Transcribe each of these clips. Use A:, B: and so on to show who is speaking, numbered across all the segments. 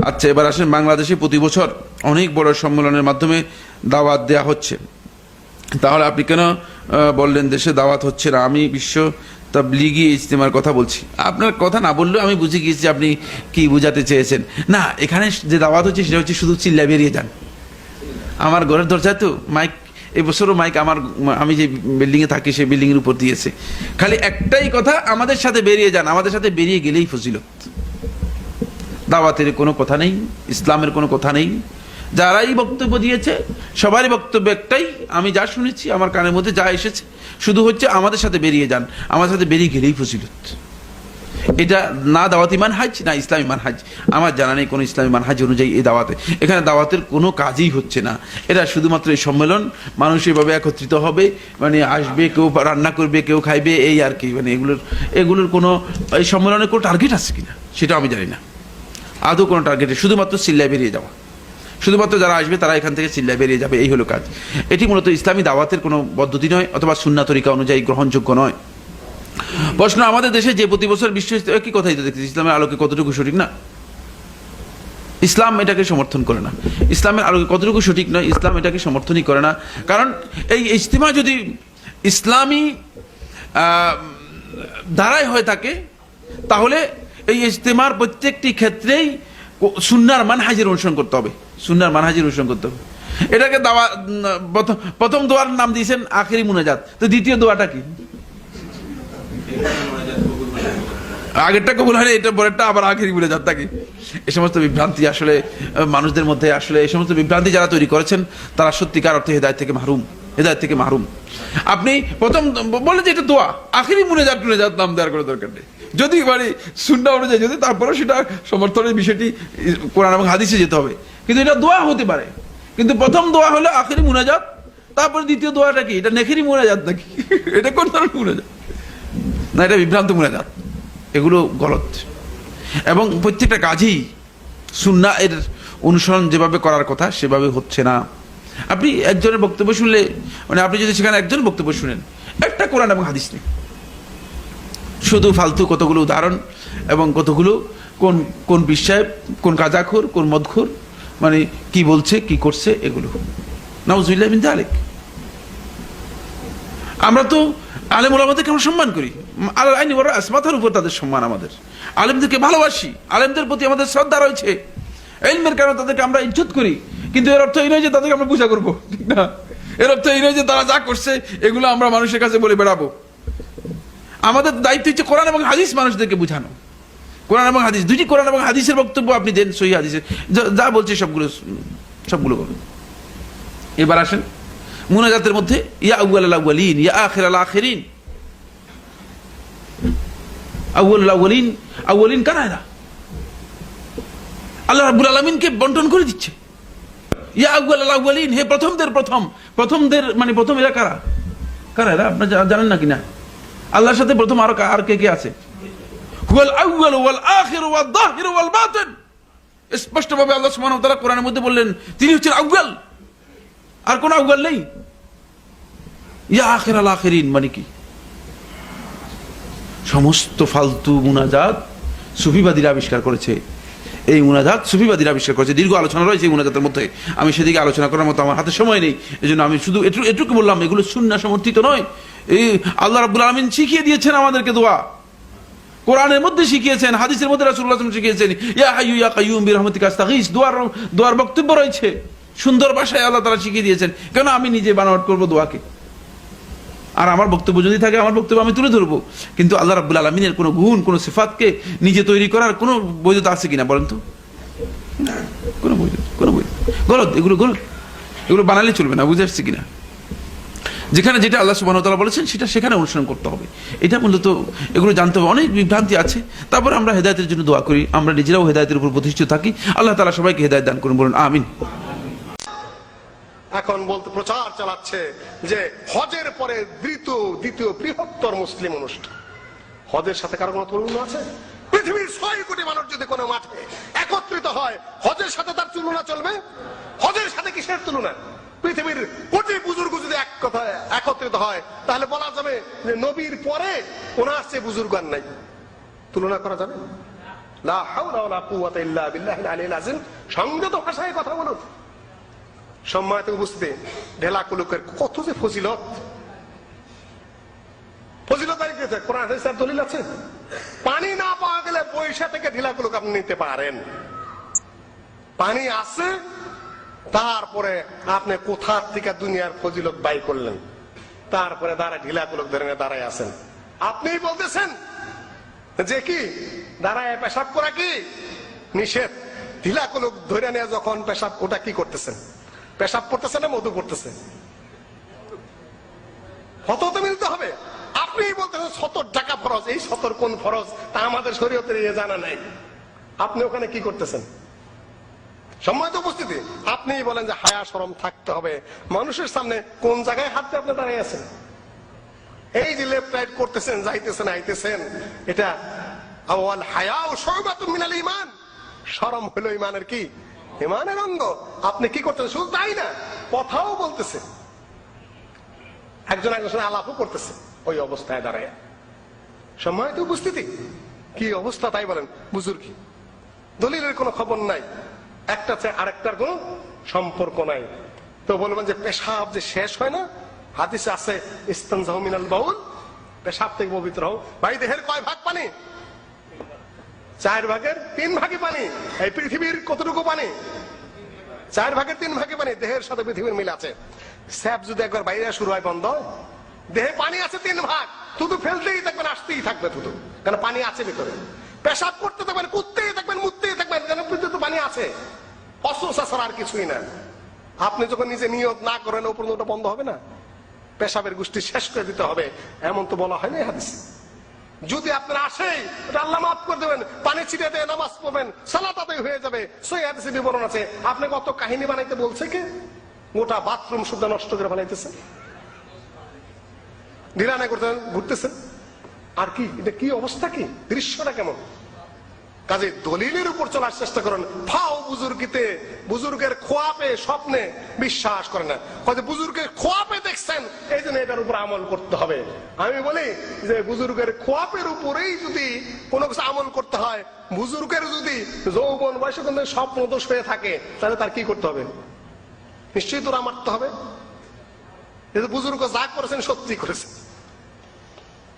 A: আচ্ছা, এবার আসেন, বাংলাদেশে প্রতি বছর অনেক বড় সম্মেলনের মাধ্যমে দাওয়াত দেয়া হচ্ছে, তাহলে আপনি কেন বললেন দেশে দাওয়াত হচ্ছে না? আমি বিশ্ব তাবলীগি ইজতেমার কথা বলছি। আপনার কথা না বললেও আমি বুঝে গিয়েছি আপনি কি বোঝাতে চেয়েছেন। না, এখানে যে দাওয়াত হচ্ছে সেটা হচ্ছে শুধু চিল্লা বেরিয়ে যান। আমার ঘরের দরজায় তো মাইক, এবছরও মাইক আমি যে বিল্ডিংয়ে থাকি সেই বিল্ডিংয়ের উপর দিয়েছে। খালি একটাই কথা, আমাদের সাথে বেরিয়ে যান। আমাদের সাথে বেরিয়ে গেলেই ফজিলত। দাওয়াতের কোনো কথা নেই, ইসলামের কোনো কথা নেই। যারাই বক্তব্য দিয়েছে সবারই বক্তব্য একটাই, আমি যা শুনেছি আমার কানের মধ্যে যা এসেছে, শুধু হচ্ছে আমাদের সাথে বেরিয়ে যান, আমাদের সাথে বেরিয়ে গেলেই ফজিলত। এটা না দাওয়াতি মানহাজ না ইসলামী মানহাজ। আমার জানা নেই কোনো ইসলামী মানহাজ অনুযায়ী এই দাওয়াতে, এখানে দাওয়াতের কোনো কাজই হচ্ছে না। এটা শুধুমাত্র এই সম্মেলন, মানুষ এভাবে একত্রিত হবে, মানে আসবে, কেউ রান্না করবে, কেউ খাইবে, এই আর কি। মানে এগুলোর কোনো, এই সম্মেলনের কোনো টার্গেট আছে কিনা সেটা আমি জানি না। আদৌ কোনো টার্গেটে, শুধুমাত্র চিল্লায় বেরিয়ে যাওয়া, শুধুমাত্র যারা আসবে তারা এখান থেকে চিল্লায় বেরিয়ে যাবে, এই হলো কাজ। এটি মূলত ইসলামী দাওয়াতের কোনো পদ্ধতি নয়, অথবা সুন্নাহ তরিকা অনুযায়ী গ্রহণযোগ্য নয়। প্রশ্ন, আমাদের দেশে যে প্রতি বছর বিশ্ব কি কথাই তো দেখতেছি, ইসলামের আলোকে কতটুকু সঠিক না? ইসলাম এটাকে সমর্থন করে না। ইসলামের আলোকে কতটুকু সঠিক নয়, ইসলাম এটাকে সমর্থনই করে না। কারণ এই ইজতিমা যদি ইসলামী ধারায় হয়ে থাকে, তাহলে এই ইজতিমার প্রত্যেকটি ক্ষেত্রেই সুন্নাহর মানহাজের অনুসরণ করতে হবে, সুন্নাহর মানহাজের অনুসরণ করতে হবে। এটাকে প্রথম দোয়ার নাম দিয়েছেন আখেরি মুনাজাত, তো দ্বিতীয় দোয়াটা কি? আগেরটা কবুল হয়নি, এটা পরেরটা আবার আখেরি মুনাজাত থাকে। এই সমস্ত বিভ্রান্তি আসলে মানুষদের মধ্যে, আসলে এই সমস্ত বিভ্রান্তি যারা তৈরি করেছেন তারা সত্যিকার অর্থে হেদায়েত থেকে মাহরুম, হেদায়েত থেকে মাহরুম। আপনি প্রথম বলে যে এটা দোয়া, আখেরি মুনাজাত নাম দেওয়ার কোনো দরকার নেই। যদি মানে সুন্নাহ অনুযায়ী, যদি তারপরে সেটা সমর্থনের বিষয়টি কোরআন এবং হাদিসে যেতে হবে, কিন্তু এটা দোয়া হতে পারে। কিন্তু প্রথম দোয়া হলো আখেরি মুনাজাত, তারপরে দ্বিতীয় দোয়াটা কি? এটা নেখেরি মুনাজাত নাকি? এটা কোন ধরনের মুনাজাত? না, এটা বিভ্রান্ত মুনাজাত, এগুলো গলত। এবং প্রত্যেকটা কাজেই সুন্নাহ এর অনুসরণ যেভাবে করার কথা সেভাবে হচ্ছে না। আপনি একজনের বক্তব্য শুনলে, মানে আপনি যদি সেখানে একজন বক্তব্য শুনেন, একটা কোরআন এবং হাদিস নেই, শুধু ফালতু কতগুলো উদাহরণ এবং কতগুলো কোন বিষয়, কোন কাজাখোর, কোন মদখোর, মানে কি বলছে, কি করছে, এগুলো। নাউজুবিল্লাহ মিন যালিক। আমরা তো আলেম ওলামাদেরকে আমরা সম্মান করি, আল্লাহ আইনি বড় আসমাতার উপর তাদের সম্মান, আমাদের আলেমদেরকে ভালোবাসি, আলেমদের প্রতি আমাদের শ্রদ্ধা রয়েছে, ইলমের কারণে তাদেরকে আমরা ইজ্জত করি। কিন্তু এর অর্থ এই নয় যে তাদেরকে আমরা পূজা করবো, ঠিক না? এর অর্থ এই নয় যে তারা যা করছে এগুলো আমরা মানুষের কাছে বলে বেড়াবো। আমাদের দায়িত্ব হচ্ছে কোরআন এবং হাদিস মানুষদেরকে বুঝানো। কোরআন এবং হাদিস, দুইটি কোরআন এবং হাদিসের বক্তব্য আপনি দেন, সহিহ হাদিসের যা বলছে সবগুলো বলুন। এবার আসেন মুনাজাতের মধ্যে, ইয়া আউয়ালাল আউয়ালিন, ইয়া আখিরাল আখিরিন। আউয়ালুল আউয়ালিন, আউয়ালিন কারা? এরা আল্লাহ রাব্বুল আলামিনকে বন্টন করে দিচ্ছে। ইয়া আউয়ালাল আউয়ালিন, হে প্রথমদের মানে প্রথম এরা কারা? এরা আপনারা জানেন না কিনা? আল্লাহর সাথে প্রথম আর কে আছে? হুয়াল আউয়াল ওয়াল আখির ওয়াল যাহির ওয়াল বাতিন। স্পষ্টভাবে আল্লাহ সুবহানাহু ওয়া তাআলা কোরআনের মধ্যে বললেন তিনি হচ্ছেন আউয়াল, আর কোন আউয়াল নেই। ইয়া আখিরাল আখিরিন মানে কি? সমস্ত ফালতু মুনাজাত সুফিবাদীরা আবিষ্কার করেছে। এই মুনাজাত সুফিবাদীরা আবিষ্কার করেছে। দীর্ঘ আলোচনা রয়েছে এই মুনাজাতের মধ্যে, আমি সেদিকে আলোচনা করার মতো আমার হাতে সময় নেই, এজন্য আমি শুধু এটুকু বললাম, এগুলো সুন্নাহ সমর্থিত নয়। এই আল্লাহ রাব্বুল আলামিন শিখিয়ে দিয়েছেন আমাদেরকে দোয়া, কোরআনের মধ্যে শিখিয়েছেন, হাদিসের মধ্যে রাসূলুল্লাহ সাল্লাল্লাহু আলাইহি ওয়াসাল্লাম শিখিয়েছেন, ইয়া হাইয়ু ইয়া কাইয়ুম বিরহমাতিকা আস্তাগীস। দোয়ার বক্তব্য রয়েছে, সুন্দর ভাষায় আল্লাহ তাআলা শিখিয়ে দিয়েছেন। কেন আমি নিজে বানাওয়াট করব দোয়াকে? আর আমার বক্তব্য যদি থাকে, আমার বক্তব্য আমি তুলে ধরবো, কিন্তু আল্লাহ রাব্বুল আলামিনের কোনো গুণ, কোনো সিফাতকে নিজে তৈরি করার কোনো বৈধতা আছে কিনা বলেন তো? কোনো গলত, এগুলো বানালে চলবে না। বুঝে আসছে কিনা? যেখানে যেটা আল্লাহ সুবহানাহু ওয়া তাআলা বলেছেন সেটা সেখানে অনুসরণ করতে হবে। এটা মূলত এগুলো জানতে হবে। অনেক বিভ্রান্তি আছে, তারপর আমরা হেদায়েতের জন্য দোয়া করি, আমরা নিজেরাও হেদায়েতের উপর প্রতিষ্ঠিত থাকি। আল্লাহ তাআলা সবাইকে হেদায়েত দান করুন, বলুন আমিন।
B: এখন বলতে প্রচার চালাচ্ছে যে হজের পরে দ্বিতীয় বৃহত্তর মুসলিম অনুষ্ঠান। হজের সাথে কারো কোনো তুলনা আছে? পৃথিবীর 6 কোটি মানুষ যদি কোনো মাঠে একত্রিত হয়, হজের সাথে তার তুলনা চলবে? হজের সাথে কিসের তুলনা? পৃথিবীর কোটি বুজুর্গ যদি এক কথায় একত্রিত হয়, তাহলে বলা যাবে যে নবীর পরে ওনার চেয়ে বুজুর্গ আর নাই। তুলনা করা যাবে? লা হাওলা ওয়ালা কুওয়াতা ইল্লা বিল্লাহিল আলিয়্যিল আযীম। সংযত ভাষায় কথা বলুন। সম্মানিত উপস্থিতি, ঢেলা কুলুকের কত যে ফজিলত, ফজিলত আর কি আছে? কোরআন হাদিসের দলিল আছে। পানি না পাওয়া গেলে বৈশা থেকে ঢিলা কুলুক আপনি নিতে পারেন। পানি আছে, তারপরে আপনি কোথার থেকে দুনিয়ার ফজিলত বাই করলেন, তারপরে দাঁড়া ঢিলা কুলুক ধরে দাঁড়ায় আছেন। আপনি বলতেছেন যে কি দাঁড়ায় পেশাব করা কি নিষেধ। ঢিলা কুলুক ধরে নিয়ে যখন পেশাব, ওটা কি করতেছেন? পেশাব করতেছে না মধু করতেছে? কত তো মিলতে হবে। আপনি বলতেছেন 70 টাকা ফরজ। এই 70 কোন ফরজ তা আমাদের শরীয়তের জানা নাই। আপনি ওখানে কি করতেছেন? সম্মানিত উপস্থিতি, আপনি বলেন যে হায়া শরম থাকতে হবে। মানুষের সামনে কোন জায়গায় হাত দিয়ে আপনি দাঁড়িয়ে আছেন? এই যে লেফট রাইট করতেছেন, যাইতেছেন আইতেছেন, এটা আওয়াল হায়া ও শুবাতুম মিনাল ঈমান। শরম হলো ঈমানের কি? ঈমানের অঙ্গ। আপনি কি করতেছেন? শুধু তাই না, কথাও বলতেছে, একজন একজনের সাথে আলাপও করতেছে ওই অবস্থায় দাঁড়ায়। সম্মানিত উপস্থিতি, কি অবস্থা তাই বলেন? বুজুর্গি দলিলের কোনো খবর নাই, একটা চেয়ে আরেকটার কোনো সম্পর্ক নাই। তো বলবেন যে পেশাব যে শেষ হয় না, হাদিসে আছে ইস্তানজাহু মিনাল বাউল, পেশাব থেকে পবিত্র হও। ভাই দেহের কয় ভাগ পানি? 4 ভাগের 3 ভাগে পানি। এই পৃথিবীর কতটুকু পানি? 4 ভাগের 3 ভাগে পানি। দেহের সাথে পৃথিবীর মিল আছে। স্যাপ যদি একবার বাইরে শুরু হয় বন্ধ, দেহে পানি আছে 3 ভাগ, থুতু ফেলতেই থাকবেন, আসতেই থাকবে থুতু, কারণ পানি আছে ভিতরে। পেশাব করতে থাকবেন, কুদতেই থাকবেন, মুততেই থাকবেন, কারণ পৃথিবীতে পানি আছে। অসুস্থ ছাড়া আর কিছুই না। আপনি যখন নিজে নিয়ত না করেন, ওপর ওটা বন্ধ হবে না। পেশাবের গোষ্ঠী শেষ করে দিতে হবে, এমন তো বলা হয় না হাদিসে। যদি আপনার আসে, এটা আল্লাহ মাফ করে দেবেন, পানি ছিটিয়ে দিয়ে নামাজ পড়বেন, সালাত আদায় হয়ে যাবে। সহিহ হাদিসে বিবরণ আছে। আপনি কত কাহিনী বানাইতে বলছে কে? গোটা বাথরুম শুদ্ধ নষ্ট করে বানাইতেছে, ঢিলানা করতে ঘুরতেছেন। আর কি এটা কি অবস্থা, কি দৃশ্যটা কেমন? কাজে দলিলের উপর চলার চেষ্টা করেন। ফাও বুজুর্গিতে, বুজুর্গের খোয়াপে স্বপ্নে বিশ্বাস করেন না। হয়তো বুজুর্গের খোয়াপে দেখছেন, এই জন্য এটার উপর আমল করতে হবে। আমি বলি যে বুজুর্গের খোয়াপের উপরেই যদি কোনো কিছু আমল করতে হয়, বুজুর্গের যদি যৌবন বয়সে কোনো স্বপ্ন দোষ হয়ে থাকে, তাহলে তার কি করতে হবে? নিশ্চয়ই তোরা মারতে হবে। বুজুর্গ যা করেছেন সত্যি করেছেন।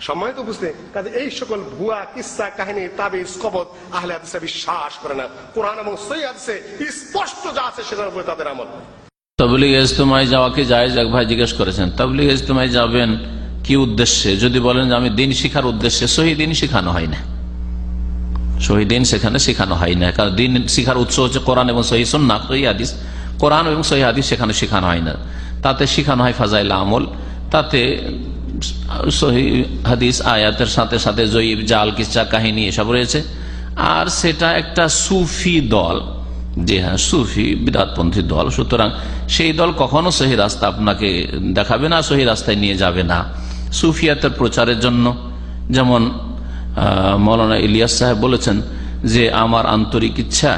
B: সম্মানিত বুঝতে, কাজে এই সকল ভুয়া কিসসা কাহিনী তাবিজ কবত আহলে হাদিসে বিশ্বাস করে না। কোরআন এবং সহিহ হাদিসে স্পষ্ট যা আছে সেটার উপরে তাদের আমল।
C: তাবলীগ ইজতেমায় যাওয়া কি জায়েজ? এক ভাই জিজ্ঞেস করেছেন তাবলীগ ইজতেমায় যাবেন কি উদ্দেশ্যে। যদি বলেন যে আমি দিন শিখার উদ্দেশ্যে, সহি দিন শিখানো হয় না। সহি দিন সেখানে শেখানো হয় না, কারণ দিন শিখার উৎস হচ্ছে কোরআন এবং সহি সুন্নাহ, সহি হাদিস। কোরআন এবং সহি হাদিস সেখানে শেখানো হয় না। তাতে শিখানো হয় ফাজাইল আমল, তাতে সহি হাদিস আয়াতের সাথে সাথে জয়ীব জাল কিসসা কাহিনী এসব রয়েছে। আর সেটা একটা সুফি দল, যে হ্যাঁ সুফি বিদআতপন্থী দল, সুতরাং সেই দল কখনো সহি রাস্তা আপনাকে দেখাবে না, সহি রাস্তায় নিয়ে যাবে না। সুফিয়াতের প্রচারের জন্য যেমন মৌলানা ইলিয়াস সাহেব বলেছেন যে আমার আন্তরিক ইচ্ছা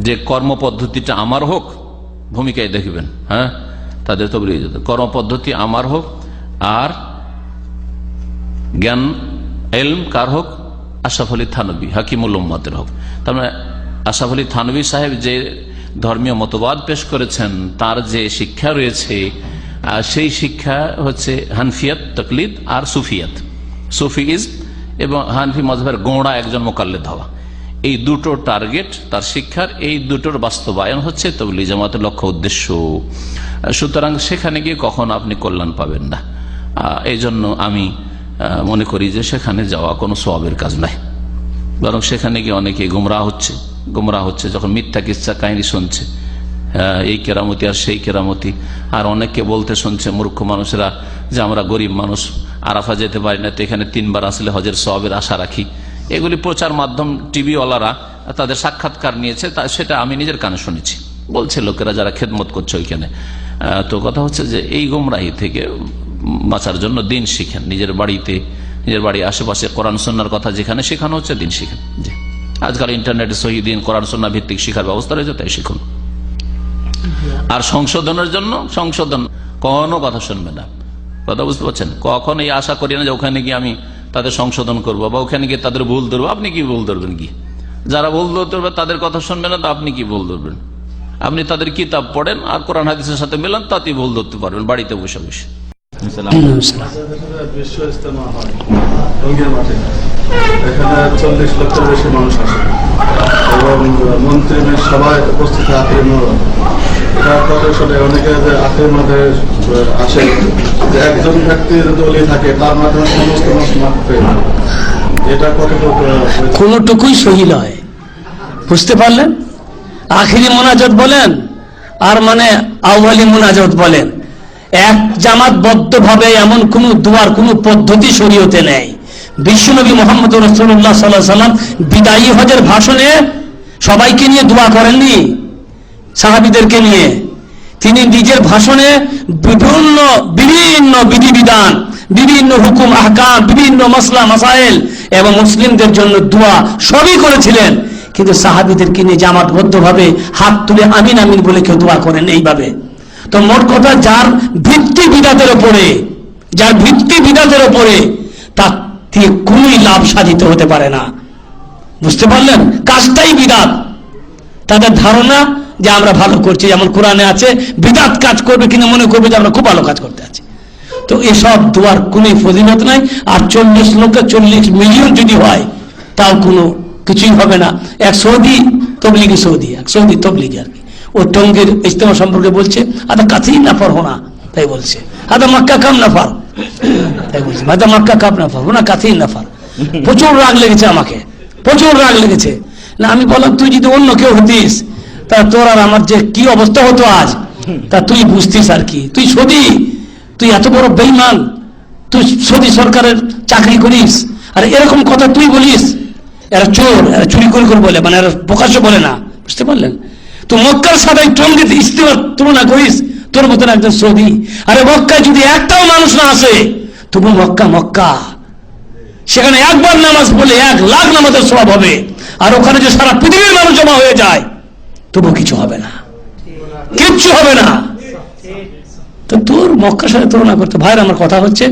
C: যে কর্মপদ্ধতিটা আমার হোক, ভূমিকায় দেখবেন, হ্যাঁ তাদের তো কর্মপদ্ধতি আমার হোক, আর জ্ঞান এলম কার হোক? আশরাফ আলী থানভী হাকিমুল উম্মতের হোক। তার মানে আশরাফ আলী থানভী সাহেব যে ধর্মীয় মতবাদ পেশ করেছেন, তার যে শিক্ষা রয়েছে, সেই শিক্ষা হচ্ছে হানফিয়াত তাকলিদ আর সুফিয়াত, সুফিইজ এবং হানফি মযহাবের গোঁড়া একজন মোকাল্লেদ হওয়া। এই দুটো টার্গেট তার শিক্ষার, এই দুটোর বাস্তবায়ন হচ্ছে তাবলীগ জামাতের লক্ষ্য উদ্দেশ্য। সুতরাং সেখানে গিয়ে কখনো আপনি কল্যাণ পাবেন না। এই জন্য আমি মনে করি যে সেখানে যাওয়া কোনো সওয়াবের কাজ নাই, বরং সেখানে গিয়ে অনেকে গুমরাহ হচ্ছে যখন মিথ্যা কিসসা কাহিনী শুনছে, এই কেরামতি আর সেই কেরামতি, আর অনেককে বলতে শুনছে মূর্খ মানুষেরা যে আমরা গরিব মানুষ, আরাফা যেতে পারি না, তো এখানে 3 বার আসলে হজের সওয়াবের আশা রাখি। এগুলি প্রচার মাধ্যম, টিভিওয়ালারা তাদের সাক্ষাৎকার নিয়েছে, সেটা আমি নিজের কানে শুনেছি, বলছে লোকেরা যারা খেদমত করছে ওইখানে। তো কথা হচ্ছে যে এই গুমরাহি থেকে বাঁচার জন্য দিন শিখেন, নিজের বাড়িতে, নিজের বাড়ির আশেপাশে কোরআন সুন্নাহর কথা যেখানে শেখানো হচ্ছে দিন শিখেন। জি, আজকাল ইন্টারনেটে সহি দিন কোরআন সুন্নাহ ভিত্তিক শিখার ব্যবস্থা রয়েছে, তাই শিখুন। আর সংশোধনের জন্য সংশোধন কোনো কথা শুনবে না, কথা বুঝতে পারছেন? কখন এই আশা করি না যে ওখানে গিয়ে আমি তাদের সংশোধন করবো বা ওখানে গিয়ে তাদের ভুল ধরবো। আপনি কি ভুল ধরবেন? কি যারা ভুল ধরবে তাদের কথা শুনবেন না, তো আপনি কি ভুল ধরবেন? আপনি তাদের কিতাব পড়েন আর কোরআন হাদিসের সাথে মেলান, তাতেই ভুল ধরতে পারবেন বাড়িতে বসে বসে।
D: বিশ্ব ইজতেমা হয় টঙ্গীর মাঠে, এখানে 40 লক্ষের বেশি মানুষ আসে এবং মন্ত্রীদের সবাই উপস্থিত আখেরি মোড়। তারপরে আসলে অনেকে যে আখেরি মাঠে আসে, যে একজন ব্যক্তি যদি ওলি থাকে তার মাধ্যমে সমস্ত মানুষ মাঠ পেয়ে যায়। এটা কতটুকু
E: কোনটুকুই সহি নয়, বুঝতে পারলেন? আখিরি মোনাজাত বলেন আর মানে আউয়ালি মোনাজাত বলেন, এক জামাতবদ্ধ ভাবে এমন কোন দোয়ার কোন পদ্ধতি শরীয়তে নেই। বিশ্বনবী মুহাম্মদ রাসূলুল্লাহ সাল্লাল্লাহু আলাইহি ওয়াসাল্লাম বিদায়ী হজের ভাষণে সবাইকে নিয়ে দোয়া করেননি, সাহাবীদেরকে নিয়ে। তিনি নিজের ভাষণে বিভিন্ন বিধিবিধান, বিভিন্ন হুকুম আহকাম, বিভিন্ন মাসলা মাসাইল এবং মুসলিমদের জন্য দোয়া সবই করেছিলেন, কিন্তু সাহাবীদেরকে নিয়ে জামাতবদ্ধ ভাবে হাত তুলে আমিন আমিন বলে কেউ দোয়া করেন এইভাবে। তো মোট কথা, যার ভিত্তি বিধাতের উপরে তার দিয়ে কোনই লাভ সাধিত হতে পারে না, বুঝতে পারলেন? কাজটাই বিদাত। তাদের ধারণা যে আমরা ভালো করছি, যেমন কোরআনে আছে বিদাত কাজ করবে কিন্তু মনে করবে যে আমরা খুব ভালো কাজ করতে আছি। তো এসব দোয়ার কোনই ফজিলত নাই। আর 40 লক্ষ 40 মিলিয়ন যদি হয় তাও কোনো কিছুই হবে না। এক সৌদি তবলিগি আর কি, ও টঙ্গীর ইজতেমা সম্পর্কে বলছে, আদা কাছেই নাফার হোনা, তাই বলছে আদা মক্কা কাম নাফার, তাই বলছে আদা মক্কা কাম নাফার হোনা কাছেই নাফার। প্রচুর রাগ লেগেছে আমাকে, প্রচুর রাগ লেগেছে। না, আমি বললাম তুই যদি অন্য কেউ হতিস তা তোর আর আমার যে কি অবস্থা হতো আজ, তা তুই বুঝতিস আর কি। তুই সৌদি, তুই এত বড় বেঈমান, তুই সৌদি সরকারের চাকরি করিস আর এরকম কথা তুই বলিস। এরা চোর, এরা চুরি করে বলে, মানে এরা প্রকাশ্য বলে না, বুঝতে পারলেন? তো মক্কার সাথে টঙ্গীতে ইজতেমার তুলনা করিস তোর মতন একজন সৌদি। আরে মক্কায় যদি একটাও মানুষ না আসে তবু মক্কা, সেখানে একবার নামাজ পড়লে 1 লাখ নামাজের সওয়াব হবে। আর ওখানে যে সারা পৃথিবীর মানুষ জমা হয়ে যায় তবু কিছু হবে না, কিচ্ছু হবে না। তো তোর মক্কার সাথে তুলনা করতে, ভাইয়ের আমার কথা হচ্ছে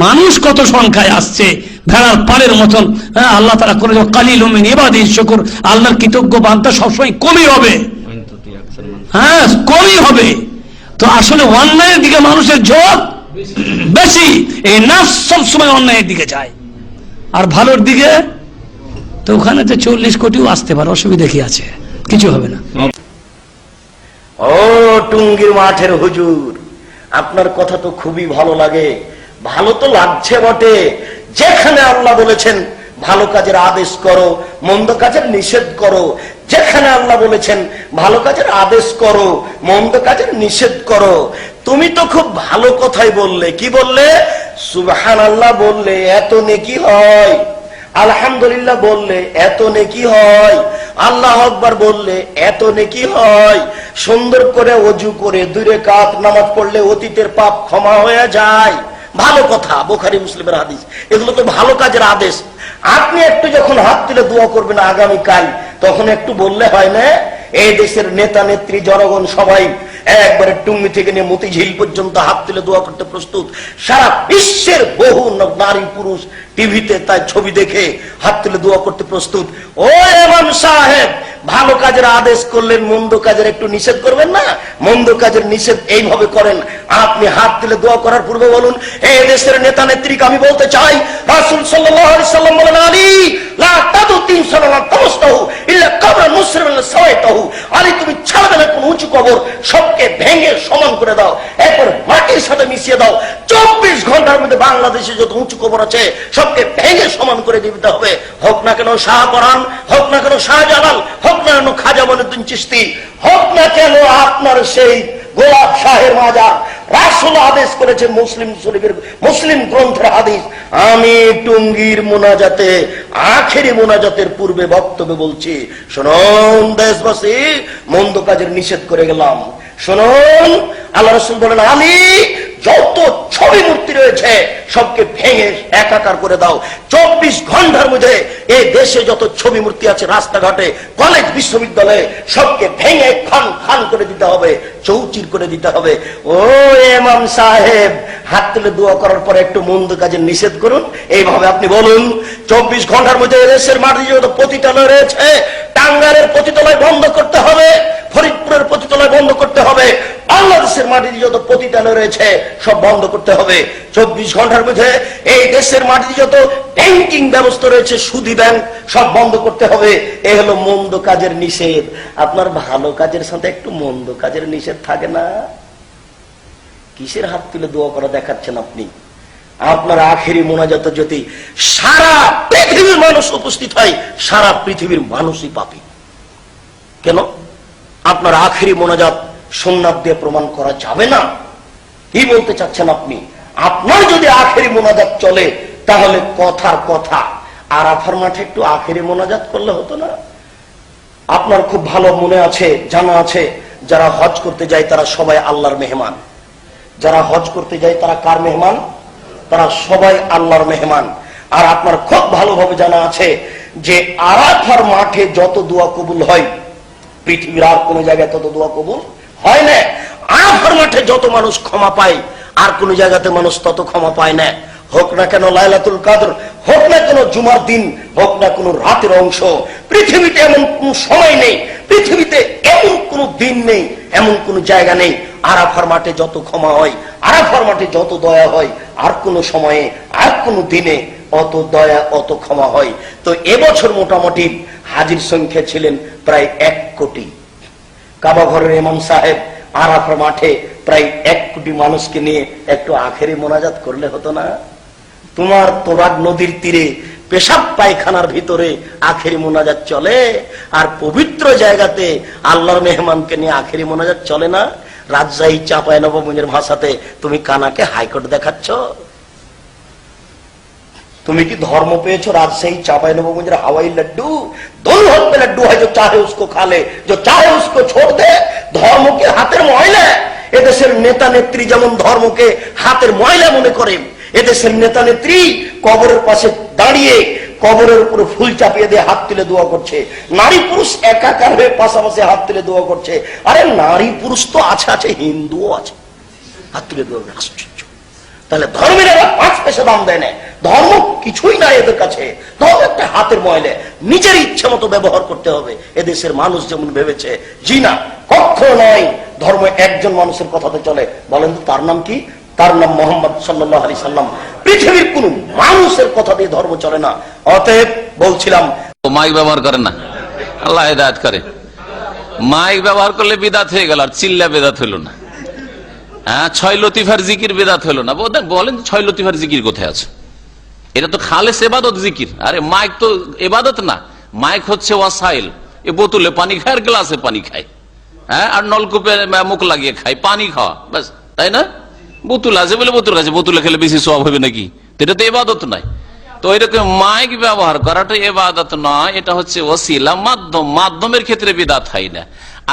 E: মানুষ কত সংখ্যায় আসছে ভেড়ার পালের মতন। হ্যাঁ, আল্লাহ তাআলা করে কালিলুম মিন ইবাদিহিশ শুকুর, আল্লাহর কৃতজ্ঞ বান্দা সবসময় কমই হবে, হ্যাঁ কমই হবে। তো আসলে অন্যায়ের দিকে মানুষের ঝোঁক বেশি, এই নাফস সবসময় অন্যায়ের দিকে যায়। আর ভালোর দিকে তো ওখানে তো 40 কোটিও আসতে পারে, অসুবিধা কি আছে? কিছু হবে না।
F: ও টুঙ্গির মাঠের হুজুর, আপনার কথা তো খুবই ভালো লাগে। ভালো তো লাগছে বটে, যেখানে আল্লাহ বলেছেন ভালো কাজের আদেশ করো, মন্দ কাজের নিষেধ করো। যেখানে আল্লাহ বলেছেন ভালো কাজের আদেশ করো, মন্দ কাজের নিষেধ করো। তুমি তো খুব ভালো কথাই বললে। কি বললে? সুবহানাল্লাহ বললে এত নেকি হয়, আলহামদুলিল্লাহ বললে এত নেকি হয়, আল্লাহু আকবার বললে এত নেকি হয়, সুন্দর করে ওযু করে 2 রাকাত নামাজ পড়লে অতীতের পাপ ক্ষমা হয়ে যায়। ভালো কথা, বুখারী মুসলিমের হাদিস। এগুলো তো ভালো কাজের আদেশ। আপনি একটু যখন হাত তুলে দোয়া করবেন আগামীকাল, তখন একটু বললে হয় না? এই দেশের নেতা নেত্রী জনগণ সবাই একবারে টুঙ্গি থেকে নিয়ে মতিঝিল পর্যন্ত হাত তুলে দোয়া করতে প্রস্তুত। সারা বিশ্বের বহু নারী পুরুষ টিভিতে তাই ছবি দেখে হাত তুলে দোয়া করতে প্রস্তুত। ও ইমাম সাহেব, ভালো কাজের আদেশ করলেন, মন্দ কাজের একটু নিষেধ করবেন না? মন্দ কাজের নিষেধ এইভাবে করেন। আপনি হাত তুলে দোয়া করার পূর্বে বলুন, এই দেশের নেতা নেত্রীকে আমি বলতে চাই, রাসূল সাল্লাল্লাহু আলাইহি সাল্লাম বলেন, আলী লা তাদু 3 সালাত তামস্তাহু ইল্লা কবর মুসলিমান সাওয়াইতাহু। আলী, তুমি ছাড়বে না কোন উঁচু কবর, সবকে ভেঙে সমান করে দাও, এরপর মাটির সাথে মিশিয়ে দাও। 24 ঘন্টার মধ্যে বাংলাদেশে যত উঁচু কবর আছে সবকে ভেঙে সমান করে দিতে হবে। হোক না কেন শাহপরান, হোক না কেন শাহজালাল, হোক না কেন খাজা মঈনুদ্দিন চিশতি, হোক না কেন আপনার সেই গোলাপ শাহের মাজার। রাসূল আদেশ করেছে, মুসলিম শরীফের মুসলিম গ্রন্থের হাদিস। আমি টুঙ্গির মোনাজাতে, আখেরি মোনাজাতের পূর্বে বক্তব্য বলছি, শুনুন দেশবাসী, মন্দ কাজের নিষেধ করে গেলাম। শুনুন, আল্লাহ রাসূল বলেন, আলী যত ছবি মূর্তি রয়েছে সবকে ভেঙে একাকার করে দাও। 24 ঘন্টার মধ্যে এই দেশে যত ছবি মূর্তি আছে রাস্তাঘাটে, কলেজ, বিশ্ববিদ্যালয়ে সবকে ভেঙে খান খান করে দিতে হবে, চৌচির করে দিতে হবে। ও ইমাম সাহেব, হাত তুলে দোয়া করার পরে একটু মন্দ কাজে নিষেধ করুন, এইভাবে আপনি বলুন। 24 ঘন্টার মধ্যে দেশের মাটি যত পতিতালয় রয়েছে, টাঙ্গাইলের পতিতালয় বন্ধ করতে হবে, ফরিদপুরের পতিতালয় বন্ধ করতে হবে, বাংলাদেশের মাটিতে যত পতিতালয় রয়েছে সব বন্ধ করতে হবে। 24 ঘন্টার মধ্যে এই দেশের মাটিতে যত ব্যাংকিং ব্যবস্থা রয়েছে, সুদী ব্যাংক, সব বন্ধ করতে হবে। এ হলো মন্দ কাজের নিষেধ। আপনার ভালো কাজের সাথে একটু মন্দ কাজের নিষেধ থাকে না? কিসের হাত তুলে দোয়া করা দেখাচ্ছেন আপনি? আপনার আখেরি মোনাজাত যদি সারা পৃথিবীর মানুষ উপস্থিত হয়, সারা পৃথিবীর মানুষই পাপী। কেন? আপনার আখেরি মোনাজাত সুন্নাত দিয়ে প্রমাণ করা যাবে না। কি বলতে চাচ্ছেন আপনি? আপনার যদি আখেরি মোনাজাত চলে, তাহলে কথার কথা আরাফার মাঠে একটু আখেরি মোনাজাত করলে হতো না? আপনার খুব ভালো মনে আছে, জানা আছে, যারা হজ করতে যায় তারা সবাই আল্লাহর মেহমান। যারা হজ করতে যায় তারা কার মেহমান? তারা সবাই আল্লাহর মেহমান। আর আপনার খুব ভালোভাবে জানা আছে যে আরাফার মাঠে যত দোয়া কবুল হয়, পৃথিবীর আর কোন জায়গায় তত দোয়া কবুল হয় না। আরাফার মাঠে যত মানুষ ক্ষমা পায়, আর কোন জায়গাতে মানুষ তত ক্ষমা পায় না। হোক না কেন লাইলাতুল কদর, হোক না কেন জুমার দিন, হোক না কোন রাতের অংশ, পৃথিবীতে এমন কোন সময় নেই, পৃথিবীতে এমন কোন দিন নেই, এমন কোন জায়গা নেই। আরাফার মাঠে যত ক্ষমা হয়, আরাফার মাঠে যত দয়া হয়, আর কোন সময়ে, আর কোন দিনে অত দয়া, অত ক্ষমা হয়। তো এবছর মোটামুটি হাজির সংখ্যা ছিলেন প্রায় 1 কোটি। কাবা ঘরের ইমাম সাহেব আরাফার মাঠে প্রায় 1 কোটি মানুষকে নিয়ে একটু আখেরি মোনাজাত করলে হতো না? তোমার তোরাগ নদীর তীরে পেশাব পায়খানার ভিতরে আখেরি মোনাজাত চলে, আর পবিত্র জায়গাতে আল্লাহর মেহমানকে নিয়ে আখেরি মোনাজাত চলে না? রাজশাহী চাঁপাইনবাবগঞ্জের ভাষাতে তুমি কানাকে হাইকোর্ট দেখাচ্ছ? তুমি কি ধর্ম পেয়েছো রাজশাহী चांपाइनबाबगंज हवाई लड्डू? दोनों हाथ में लड्डू है, जो चाहे उसको खा ले, जो चाहे उसको छोड़ दे। धर्म के हाथेर मयला এদেশের নেতা নেত্রী যেমন ধর্মকে হাতের ময়লা মনে করে, এদেশের নেতা নেত্রী কবরের পাশে দাঁড়িয়ে কবরের উপরে ফুল চাপিয়ে দিয়ে হাত তুলে দোয়া করছে। নারী পুরুষ একাকার হয়ে পাশাপাশি হাত তুলে দোয়া করছে। আরে নারী পুরুষ তো আছে, আছে হিন্দুও আছে, হাত তুলে দোয়া করে। আশ্চর্য! তাহলে ধর্মের এরা 5 পয়সা দাম দেয় না। ধর্ম কিছুই না এদের কাছে, ধর্ম একটা হাতের ময়লা, নিজের ইচ্ছা মতো ব্যবহার করতে হবে। এদেশের মানুষ যেমন ভেবেছে, জি না, কখনো নয়। ধর্ম একজন মানুষের কথাতে চলে। বলেন তো তার নাম কি? তার নাম মোহাম্মদ সাল্লাল্লাহু আলাইহি সাল্লাম। পৃথিবীর কোন মানুষের কথা দিয়ে ধর্ম চলে না। অতএব বলছিলাম,
C: মাইক ব্যবহার করেন না, আল্লাহ হেদায়েত করে। মাইক ব্যবহার করলে বিদাত হয়ে গেল, আর চিল্লা বেদাত হইল না। হ্যাঁ, 6 লতিফার জিকির বেদাত হইল না। বলেন 6 লতিফার জিকির কোথায় আছে? এটা তো খালেস ইবাদত জিকির। আরে মাইক তো ইবাদত না, মাইক হচ্ছে ওয়াসাইল। এ বোতলে পানি খায় আর গ্লাসে পানি খায়, হ্যাঁ, আর নলকূপে মুখ লাগিয়ে খায়, পানি খাওয়া, বাস, তাই না? বোতল আছে বলে বোতল আছে, বোতলে খেলে বেশি সওয়াব হবে নাকি? এটা তো ইবাদত নাই। তো এরকম মাইক ব্যবহার করাটা ইবাদত নয়, এটা হচ্ছে ওসিলা, মাধ্যম। মাধ্যমের ক্ষেত্রে বিদাত হয় না।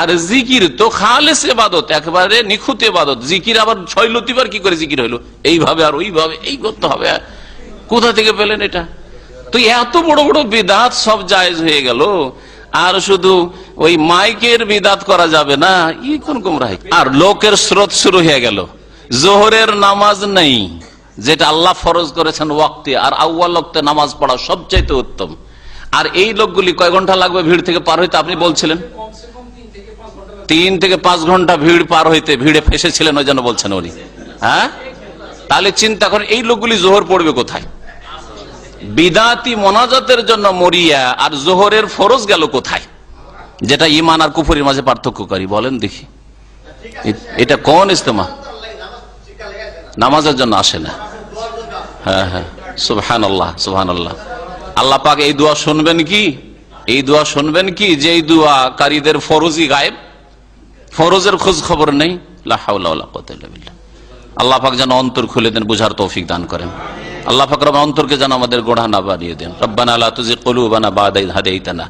C: আর জিকির তো খালেস ইবাদত, একেবারে নিখুঁত ইবাদত। জিকির আবার 6 লতিফার কি করে জিকির হইলো? এইভাবে আর ওইভাবে এই করতে হবে। কোথা থেকে পেলেন এটা? তো এত বড় বড় বিদাত সব জায়েজ হয়ে গেল, আর শুধু ওই মাইকের বিদাত করা যাবে না, ই কোন গুমরাহি। আর লোকের স্রোত শুরু হয়ে গেল। জোহরের নামাজ নেই, যেটা আল্লাহ ফরজ করেছেন ওয়াক্তে, আর আউয়াল ওয়াক্তে নামাজ পড়া সবচাইতে উত্তম। আর এই লোকগুলি কয় ঘন্টা লাগবে ভিড় থেকে পার হইতে? আপনি বলছিলেন 3 থেকে 5 ঘন্টা ভিড় পার হইতে, ভিড়ে ফেসেছিলেন ওই জন্য বলছেন উনি। হ্যাঁ, তাহলে চিন্তা করেন এই লোকগুলি জোহর পড়বে কোথায়? বিদাতি মোনাজাতের জন্য মরিয়া, আর জোহরের ফরজ গেল কোথায়? যেটা ঈমান আর কুফরের মাঝে পার্থক্যকারী। বলেন দেখি, এটা কোন ইজতেমা? নামাজের জন্য আসে না। হ্যাঁ হ্যাঁ, সুবহানাল্লাহ, সুবহানাল্লাহ। আল্লাহ পাক এই দোয়া শুনবেন কি? এই দোয়া শুনবেন কি যে এই দোয়া কারীদের ফরজই গায়েব, ফরজের খোঁজ খবর নেই? লা হাওলা ওয়ালা কুওয়াতা ইল্লা বিল্লাহ। আল্লাহ পাক যেন অন্তর খুলে দেন, বুঝার তৌফিক দান করেন। আল্লাহ পাক অন্তরকে যেন আমাদের গোড়া না বানিয়ে দেন। রব্বানা লা তুজিগ কুলুবানা বা'দা ইয হাদাইতানা।